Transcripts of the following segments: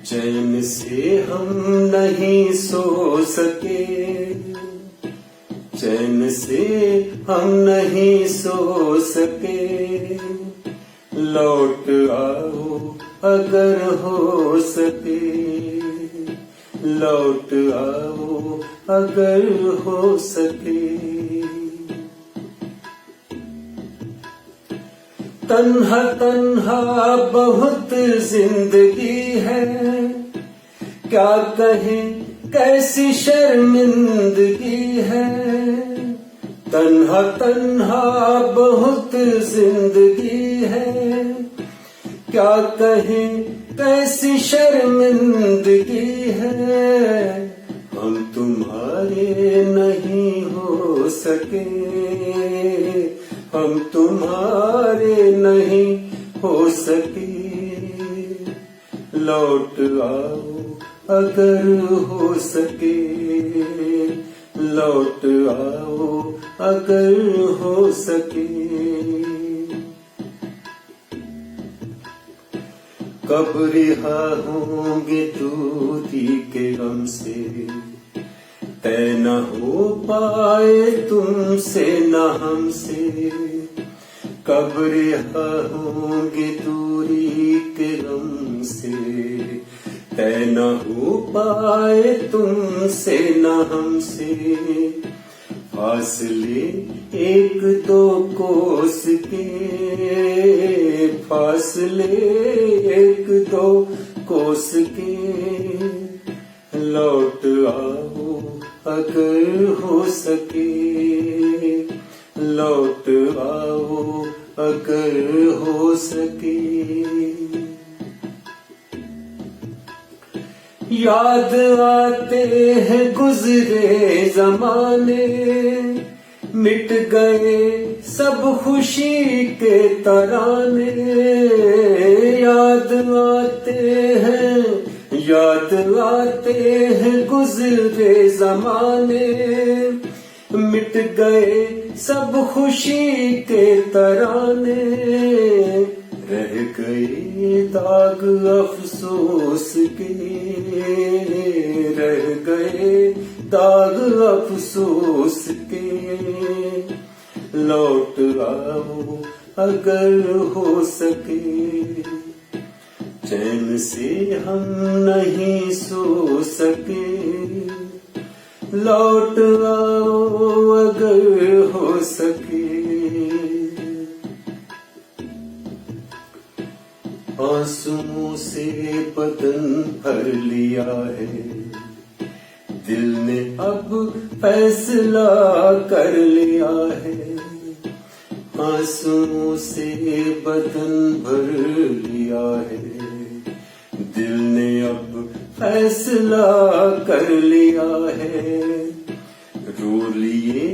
चैन से हम नहीं सो सके, चैन से हम नहीं सो सके। लौट आओ अगर हो सके, लौट आओ अगर हो सके। तन्हा तन्हा बहुत जिंदगी है, क्या कहें कैसी शर्मिंदगी है। तन्हा तन्हा बहुत जिंदगी है, क्या कहें कैसी शर्मिंदगी है। हम तुम्हारे नहीं हो सके, हम तुम्हारे नहीं हो सके। लौट आओ अगर हो सके, लौट आओ अगर हो सके। कब रिहा होंगे दूरी के गम से, तय न हो पाए तुमसे न हमसे। कब रिहा होंगे दूरी के गम से, तय न हो पाए तुमसे न हमसे। फासले एक दो कोस के, फासले एक दो कोस के। लौट आओ अगर हो सके, लौट आओ अगर हो सके। याद आते हैं गुजरे जमाने, मिट गए सब खुशी के तराने। याद आते हैं, याद आते हैं गुजरे जमाने, मिट गए सब खुशी के तराने। रह गए दाग अफसोस के, रह गए दाग अफसोस के। लौट आओ अगर हो सके, चैन से हम नहीं सो सके। लौट आओ अगर हो सके। आंसुओं से बदन भर लिया है, दिल ने अब फैसला कर लिया है। आंसुओं से बदन भर लिया है, दिल ने अब फैसला कर लिया है। रो लिए,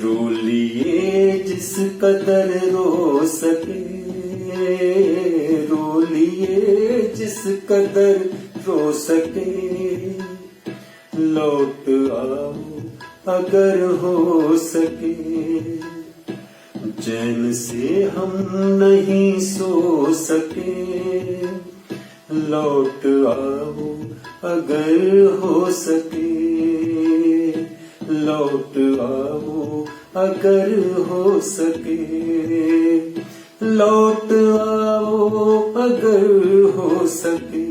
रो लिए जिस कदर रो सके, रो लिए जिस कदर रो सके। लौट आओ अगर हो सके, चैन से हम नहीं सो सके। लौट आओ अगर हो सके, लौट आओ अगर हो सके। लौट आओ अगर हो सके।